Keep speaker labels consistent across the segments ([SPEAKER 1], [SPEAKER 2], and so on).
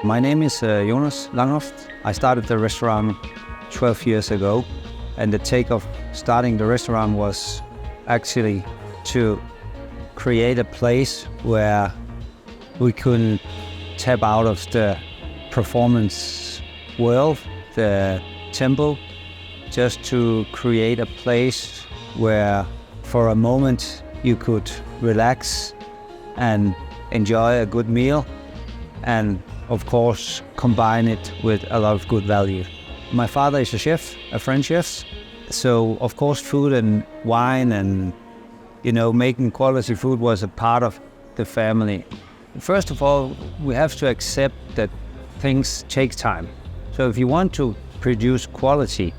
[SPEAKER 1] My name is Jonas Langhoff. I started the restaurant 12 years ago, and the take of starting the restaurant was actually to create a place where we could tap out of the performance world, the tempo, just to create a place where for a moment you could relax and enjoy a good meal, and of course combine it with a lot of good value. My father is a chef, a French chef, so of course food and wine and making quality food was a part of the family. First of all, we have to accept that things take time. So if you want to produce quality,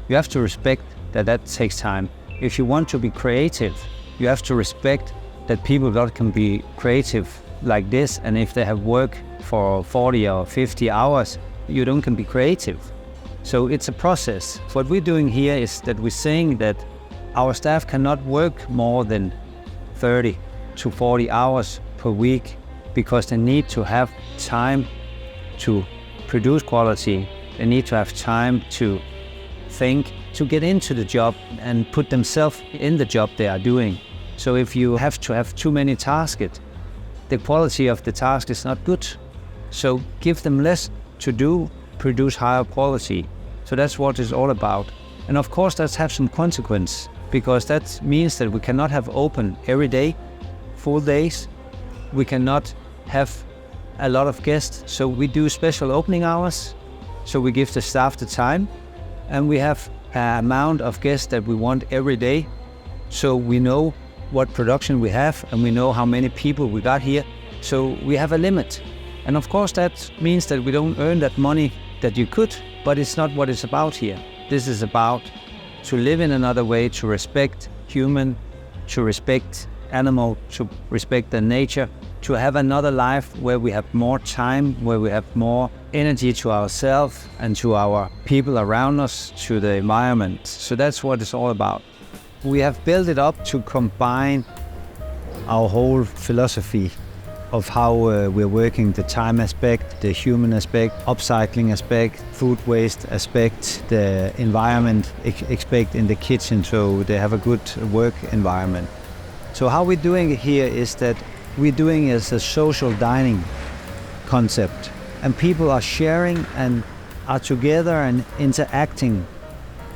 [SPEAKER 1] you have to respect that takes time. If you want to be creative, you have to respect that people that can be creative like this, and if they have work for 40 or 50 hours, you don't can be creative. So it's a process. What we're doing here is that we're saying that our staff cannot work more than 30 to 40 hours per week because they need to have time to produce quality. They need to have time to think, to get into the job and put themselves in the job they are doing. So if you have to have too many tasks, the quality of the task is not good. So give them less to do, produce higher quality. So that's what it's all about. And of course that has some consequence, because that means that we cannot have open every day, full days. We cannot have a lot of guests. So we do special opening hours. So we give the staff the time, and we have an amount of guests that we want every day. So we know what production we have, and we know how many people we got here. So we have a limit. And of course that means that we don't earn that money that you could, but it's not what it's about here. This is about to live in another way, to respect human, to respect animal, to respect the nature, to have another life where we have more time, where we have more energy to ourselves and to our people around us, to the environment. So that's what it's all about. We have built it up to combine our whole philosophy of how we're working, the time aspect, the human aspect, upcycling aspect, food waste aspect, the environment aspect in the kitchen, so they have a good work environment. So how we're doing it here is that we're doing as a social dining concept, and people are sharing and are together and interacting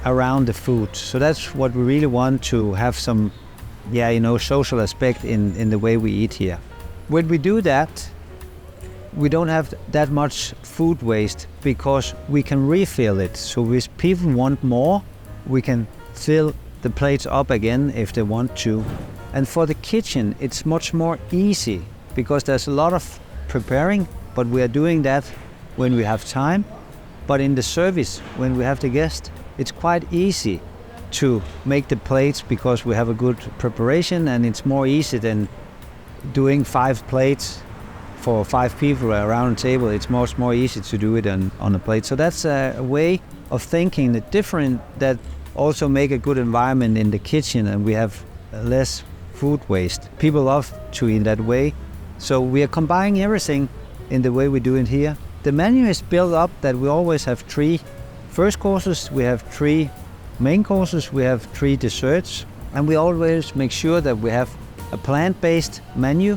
[SPEAKER 1] around the food. So that's what we really want to have some, social aspect in the way we eat here. When we do that, we don't have that much food waste because we can refill it. So if people want more, we can fill the plates up again if they want to. And for the kitchen, it's much more easy because there's a lot of preparing, but we are doing that when we have time. But in the service, when we have the guest, it's quite easy to make the plates because we have a good preparation, and it's more easy than doing 5 plates for 5 people around the table. It's much more easy to do it on a plate. So that's a way of thinking that different, that also make a good environment in the kitchen, and we have less food waste. People love to eat that way. So we are combining everything in the way we do it here. The menu is built up that we always have 3 first courses, we have 3 main courses, we have 3 desserts, and we always make sure that we have a plant-based menu.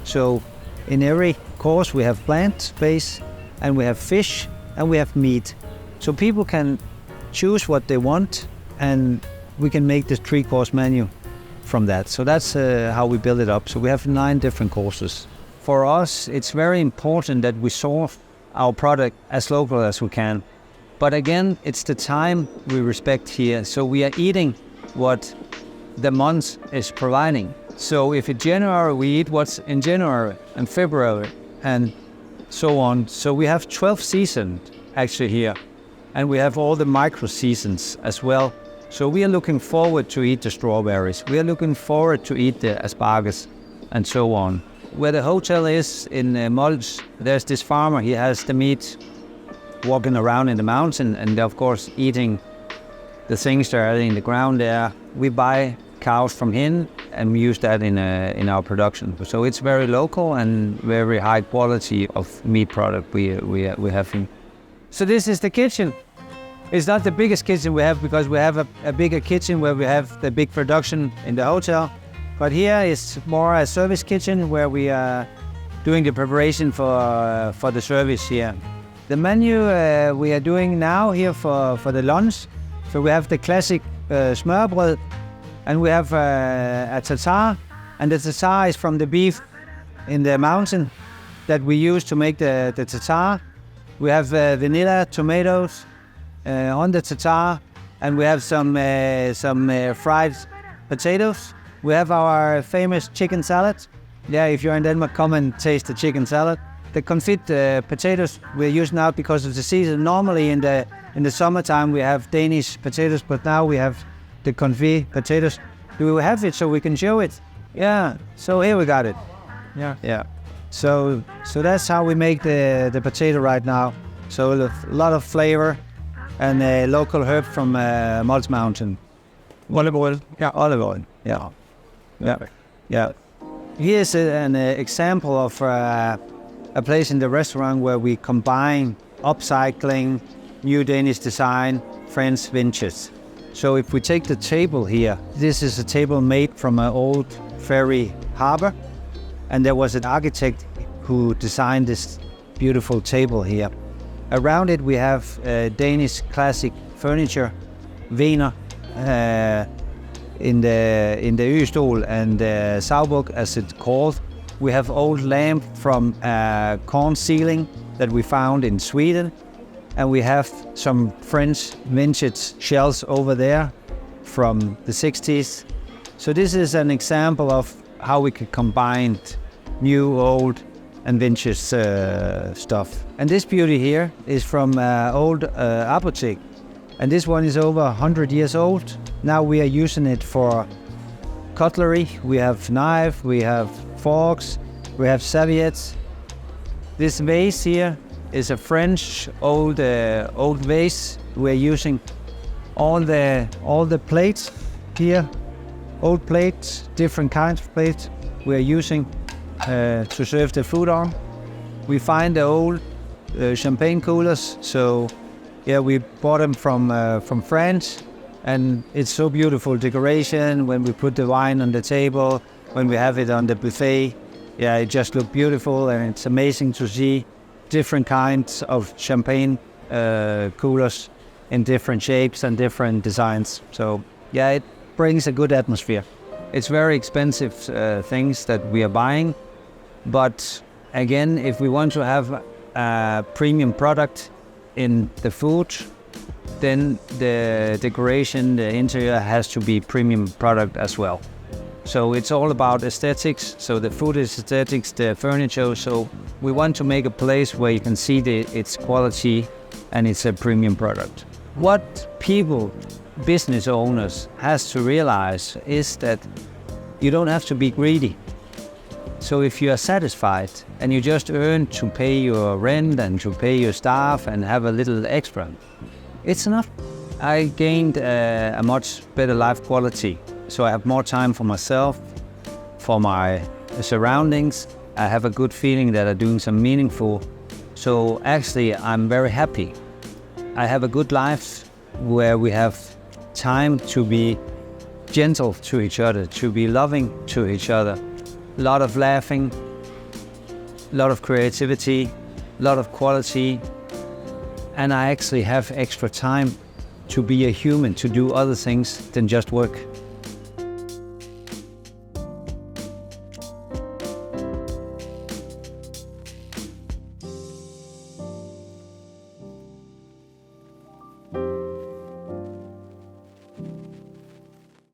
[SPEAKER 1] So in every course we have plant-based, and we have fish, and we have meat. So people can choose what they want, and we can make the 3-course menu from that. So that's how we build it up. So we have 9 different courses. For us, it's very important that we source our product as local as we can. But again, it's the time we respect here. So we are eating what the month is providing. So if in January we eat what's in January and February and so on. So we have 12 seasons actually here, and we have all the micro seasons as well. So we are looking forward to eat the strawberries. We are looking forward to eat the asparagus and so on. Where the hotel is in Mols, there's this farmer. He has the meat walking around in the mountain, and of course eating the things that are in the ground there. We buy cows from him and use that in our production. So it's very local and very high quality of meat product we have here. So this is the kitchen. It's not the biggest kitchen we have because we have a bigger kitchen where we have the big production in the hotel. But here is more a service kitchen where we are doing the preparation for the service here. The menu we are doing now here for the lunch. So we have the classic smørrebrød, and we have a tartare, and the tartare is from the beef in the mountain that we use to make the tartare. We have vanilla tomatoes on the tartare, and we have some fried potatoes. We have our famous chicken salad. Yeah, if you're in Denmark, come and taste the chicken salad. The confit potatoes we're using now because of the season. Normally in the summertime we have Danish potatoes, but now we have the confit potatoes. Do we have it so we can show it? Yeah, so here we got it. Yeah. So that's how we make the potato right now. So a lot of flavor and a local herb from Mols Mountain.
[SPEAKER 2] Olive oil.
[SPEAKER 1] Yeah, olive oil. Yeah. Here's an example of a place in the restaurant where we combine upcycling, new Danish design, French vintage. So if we take the table here, this is a table made from an old ferry harbor, and there was an architect who designed this beautiful table here. Around it we have Danish classic furniture, Wiener, in the Østol and Sauburg as it's called. We have old lamp from corn ceiling that we found in Sweden, and we have some French vintage shells over there from the 60s. So this is an example of how we could combine new, old and vintage stuff. And this beauty here is from old apotheke, and this one is over 100 years old. Now we are using it for cutlery. We have knife, we have forks, we have serviettes. This vase here is a French old vase. We're using all the plates here, old plates, different kinds of plates. We're using to serve the food on. We find the old champagne coolers. So yeah, we bought them from France. And it's so beautiful decoration when we put the wine on the table, when we have it on the buffet. Yeah, it just looks beautiful, and it's amazing to see different kinds of champagne coolers in different shapes and different designs. So yeah, it brings a good atmosphere. It's very expensive things that we are buying, but again, if we want to have a premium product in the food, then the decoration, the interior has to be premium product as well. So it's all about aesthetics. So the food is aesthetics, the furniture. So we want to make a place where you can see its quality and it's a premium product. What people, business owners, has to realize is that you don't have to be greedy. So if you are satisfied and you just earn to pay your rent and to pay your staff and have a little extra, it's enough. I gained a much better life quality. So I have more time for myself, for my surroundings. I have a good feeling that I'm doing some meaningful. So actually I'm very happy. I have a good life where we have time to be gentle to each other, to be loving to each other. A lot of laughing, a lot of creativity, a lot of quality. And I actually have extra time to be a human, to do other things than just work.